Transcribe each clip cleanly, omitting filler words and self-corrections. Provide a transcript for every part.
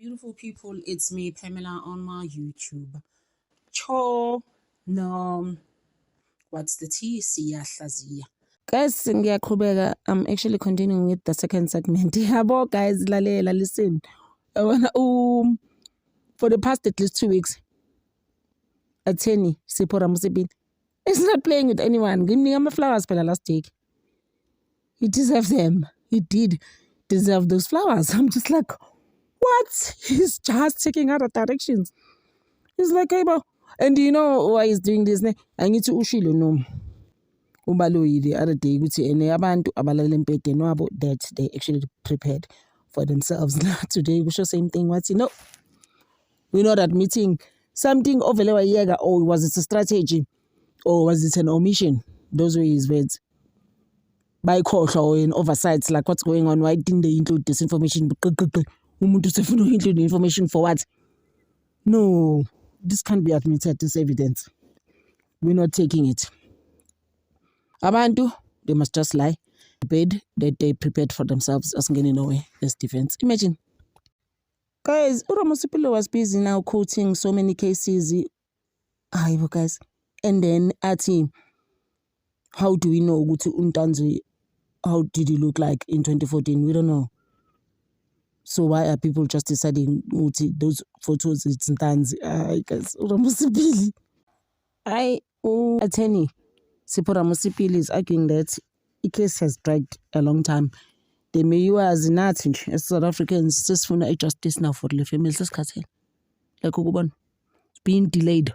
Beautiful people, it's me, Pamela, on my YouTube. Cho, no, what's the T? Siyahlaziya. Guys, I'm actually continuing with the second segment. Yabo, guys, lalela, listen. For the past at least 2 weeks, Atheni Sipho Ramusipili is not playing with anyone. Give me my flowers for the last week. He deserves them. He did deserve those flowers. I'm just like, what? He's just taking other directions. He's like, hey, bro. And do you know why he's doing this? I need to ushilo no. Ubaloyi the other day, abantu abalala empedeni wabo that they actually prepared for themselves. Now today we show same thing. What's we're not admitting something over a year ago. Or was it a strategy? Or was it an omission? Those were his words. By court or in oversights, like what's going on? Why didn't they include this information? Include the information for what? No, this can't be admitted, this evidence. We're not taking it. Abantu, they must just lie. Bed that they prepared for themselves as getting away as defense. Imagine. Guys, Ramusipili was busy now quoting so many cases. Guys. And then at him, how do we know Untanzi? How did he look like in 2014? We don't know. So why are people just deciding those photos? It's Ntanzi. Guys, Ramusipili. Atheni Sipho Ramusipili is arguing that the case has dragged a long time. The mayor has nothing as South Africans just for justice now for the families. Like it's being delayed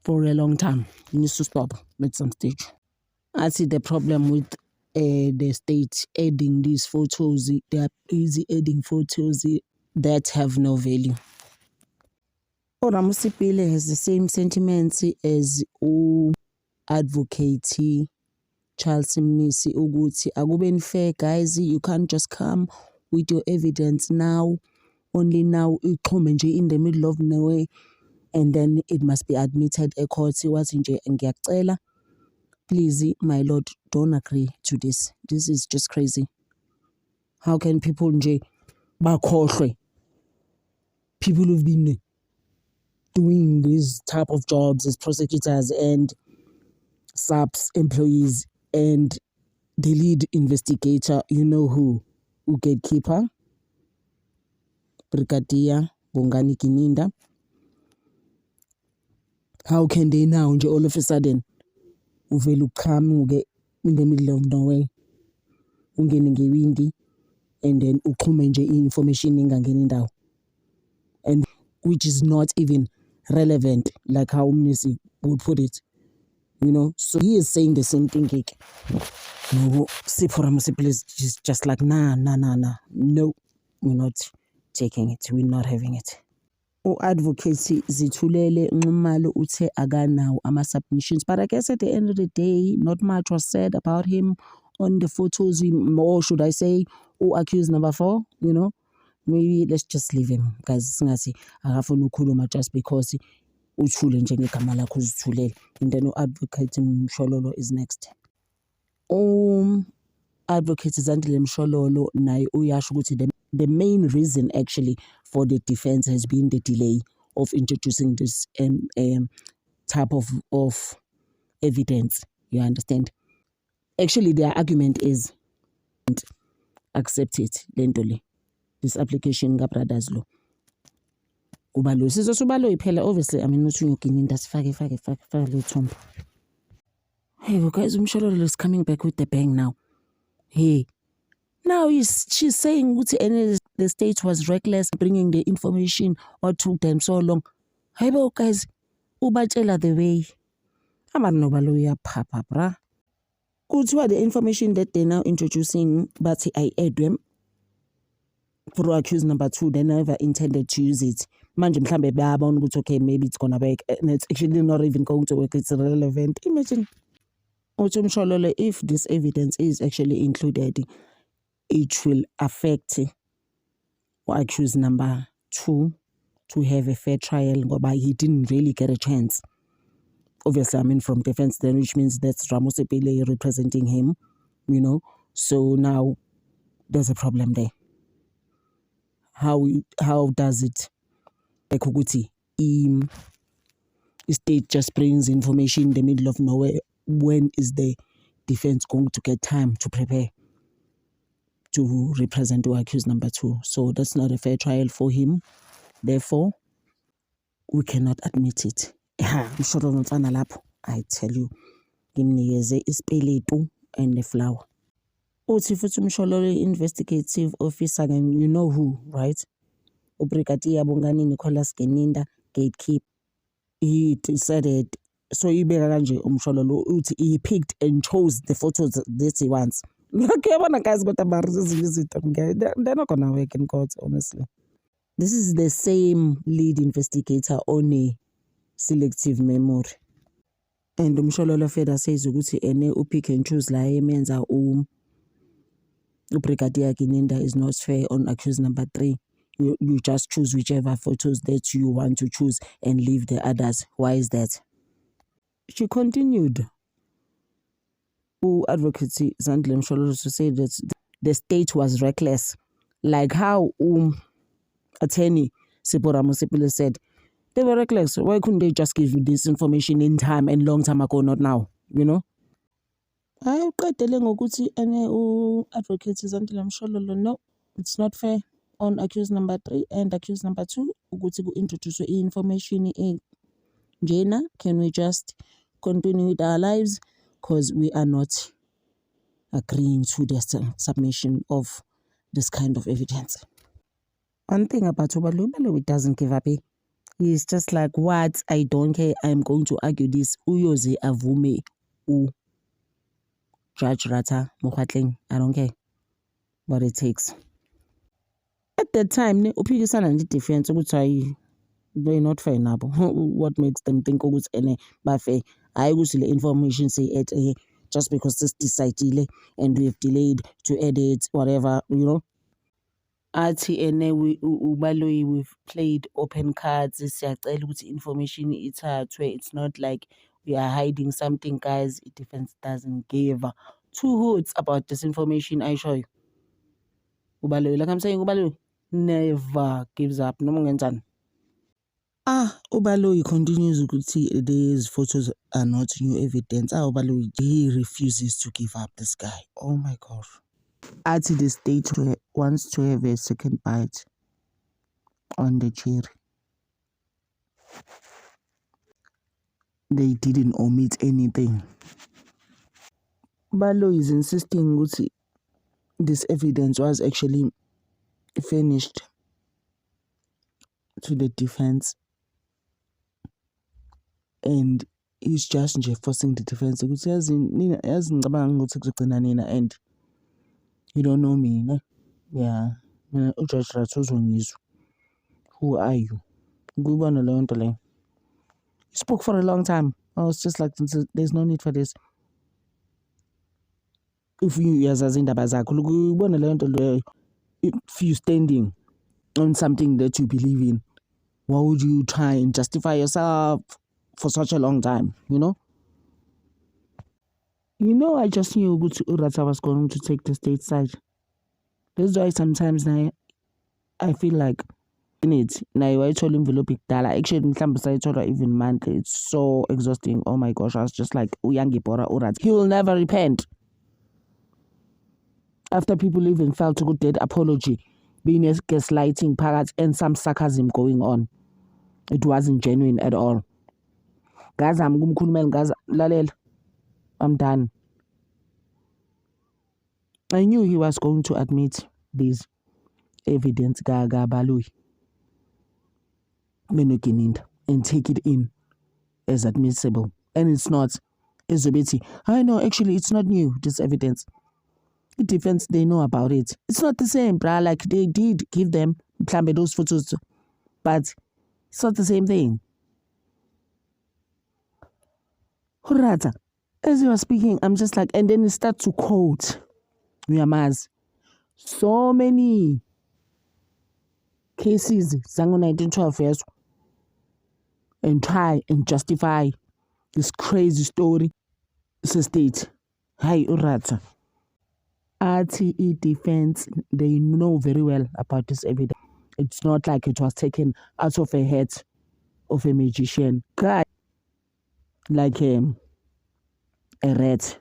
for a long time. It needs to stop at some stage. I see the problem with the state adding these photos. They are easy adding photos that have no value. Ramusipili has the same sentiments as advocate Charles Mnisi Uguti. Akubeni fair, guys. You can't just come with your evidence now, only now, in the middle of nowhere, and then it must be admitted a court. Please, my lord, don't agree to this. This is just crazy. How can people people who've been doing this type of jobs as prosecutors and SAPS employees and the lead investigator, you know who gatekeeper, Brigadier Bongani Kininda. How can they now all of a sudden come in the middle of nowhere, windy, and then information in and which is not even relevant, like how Mnisi would put it. So he is saying the same thing. No, Sipho Ramusipili is just like, nah. No, we're not taking it. We're not having it. Advocacy Zitulele Ngumalo Ute Aganaw submissions. But I guess at the end of the day, not much was said about him on the photos, or should I say, accused number 4, Maybe let's just leave him, guys. Just because uthule njengegama lakho uzithulele, and then advocate Mshololo is next. Advocate Zandile Mshololo naye uyasho ukuthi the main reason actually for the defense has been the delay of introducing this type of evidence. You understand? Actually, their argument is accept it lentole this application brothers law. Ubalo sizosubalo iphela, obviously uthi uyogininda sifake le thumbu. Hey guys, Mshololo is coming back with the bang now. Hey, now she's saying the state was reckless bringing the information or took them so long. Hey guys, ubatshela the way. Amanobalo ya papa bra. Kuthiwa the information that they're now introducing, but I add them for accused number 2, they never intended to use it. Manje mhlambe bayabona ukuthi okay, maybe it's gonna work, and it's actually not even going to work. It's irrelevant. Imagine, Mshololo, if this evidence is actually included, it will affect accused number 2 to have a fair trial, but he didn't really get a chance. Obviously, from defense then, which means that's Ramusipili representing him, So now there's a problem there. how does it like ukuthi state just brings information in the middle of nowhere. When is the defense going to get time to prepare to represent or accuse number 2? So that's not a fair trial for him. Therefore, we cannot admit it. I tell you, ngimnikeze isipeletu and the flower. Uthi futhi umshololo investigative officer, and you know who, right? Ubrigadier Bongani Nicholas Geninda, gatekeeper. He decided, so ibeka kanje umshololo uthi he picked and chose the photos that he wants. Okay, guys, but they're not gonna work in court, honestly. This is the same lead investigator on a selective memory. And umshololo further says ukuthi ene pick and choose la emenza Brigadier Geninda is not fair on accused number 3. You just choose whichever photos that you want to choose and leave the others. Why is that? She continued. Advocate Zandile Mshololo to say that the state was reckless. Like how attorney Sipora Mosipile said, they were reckless. Why couldn't they just give you this information in time and long time ago, not now? You know? I uqedele ngokuthi advocate Zandile Mshololo, no, it's not fair on accused number 3 and accused number 2 ukuthi ku-introduce information njena. Can we just continue with our lives, because we are not agreeing to the submission of this kind of evidence. One thing about Ubalo, it doesn't give up. He's just like, what? I don't care. I'm going to argue this. Uyoze avume Judge Rata Mokhatleng. I don't care what it takes. At that time, uphikisana and defense ukuthi they're not fair now. What makes them think ukuthi ene ba fair? I wish the information say it just because this decided and we've delayed to edit whatever, you know. Athi ene we've played open cards. Siyacela ukuthi information ithathwe. It's not like we are hiding something, guys. Defense doesn't give 2 hoots about this information. I show you. Ubaloyi, like I'm saying, Ubaloyi never gives up. No ngenzani. Ubaloyi continues ukuthi these photos are not new evidence. Ubaloyi, he refuses to give up, this guy. Oh my gosh. Athi the state wants to have a second bite on the cherry. They didn't omit anything. Ubaloyi is insisting ukuthi this evidence was actually furnished to the defense, and he's just forcing the defense ukuthi yazi ngicabanga ukuthi kuzogcina nina and you don't know me, ne? Yeah. Ujudge Rata uzongizwa. Who are you? Kubona leyo nto leyo. You spoke for a long time. I was just like, there's no need for this. If you yazazi indaba zakho, kubona leyo nto leyo. If you standing on something that you believe in, why would you try and justify yourself for such a long time, you know? You know, I just knew Rata was going to take the state side. That's why sometimes I feel like in it, now I told him envelope actually even monthly. It's so exhausting. Oh my gosh, I was just like, Uyangi Bora Urat. He will never repent. After people even felt a good dead apology, being a gaslighting parrots and some sarcasm going on. It wasn't genuine at all. Guys, I'm done. I knew he was going to admit this evidence, Gaga Balui, Geninda, and take it in as admissible. And it's not. It's a bit. I know, actually, it's not new, this evidence. The defense, they know about it. It's not the same, bruh. Like, they did give them those photos, but it's not the same thing. Rata, as you were speaking, I'm just like, and then you start to quote Myanmar's so many cases, Zango 1912 years, and try and justify this crazy story. It's a state. Hi, Urata. RTE defense, they know very well about this evidence. It's not like it was taken out of a hat of a magician. Guy, like a rat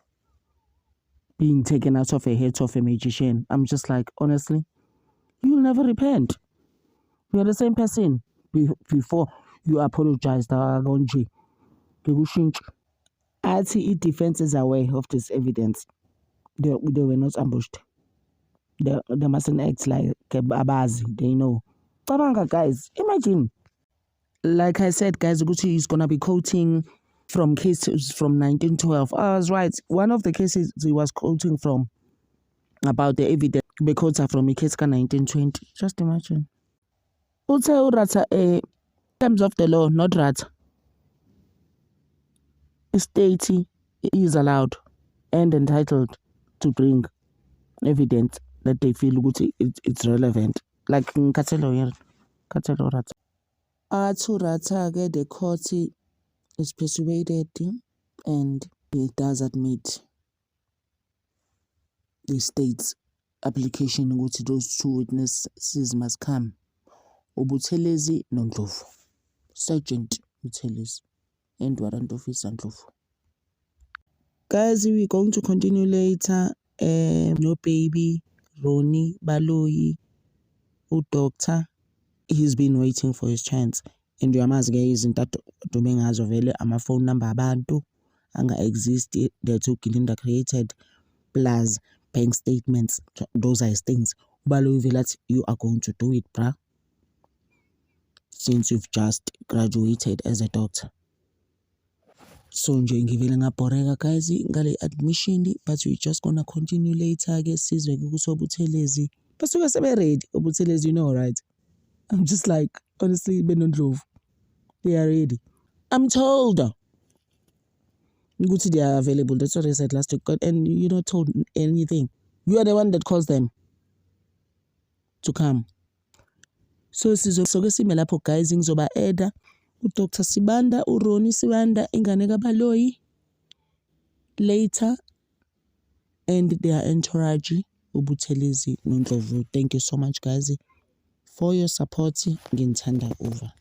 being taken out of a head of a magician. I'm just like, honestly, you'll never repent. You're the same person before you apologized. It defense is aware of this evidence. They were not ambushed. They mustn't act like abazi. They know. Kabanga, guys, imagine. Like I said, guys, Gucci is gonna be quoting from cases from 1912. I was right. One of the cases he was quoting from about the evidence because from a case ka 1920. Just imagine. Also, rata in terms of the law, not rata. State is allowed and entitled to bring evidence that they feel it's relevant. Like in Katelo rata. To rata, the court is persuaded and it does admit the state's application ukuthi those two witnesses must come. uButhelezi noNdlovu, Sergeant Buthelezi and Warrant Officer Ndlovu. Guys, we're going to continue later. No baby, Ronnie, Baloyi, Doctor. He's been waiting for his chance. And uyamazi ke izinto adume ngazo vele ama-phone number abantu anga-exist that uGilinda created plus bank statements. Those are his things. Baloyi vele athi you are going to do it, bruh, since you've just graduated as a doctor. So nje ngivele ngabhoreka guys ngale admission, but we're just gonna continue later ke sizwe ukuthi uButhelezi basuke sebe ready. uButhelezi, you know, right? I'm just like, honestly, benondlovu, they are ready. I'm told they are available. That's what I said last week. And you're not told anything. You are the one that calls them to come. So sizoke sime lapho guys, ngizoba eda uDr Sibanda, uRonnie Sibanda, ingane kaBaloyi later, and their entourage uButhelezi noNdlovu. Thank you so much guys for your support. Nginthanda over.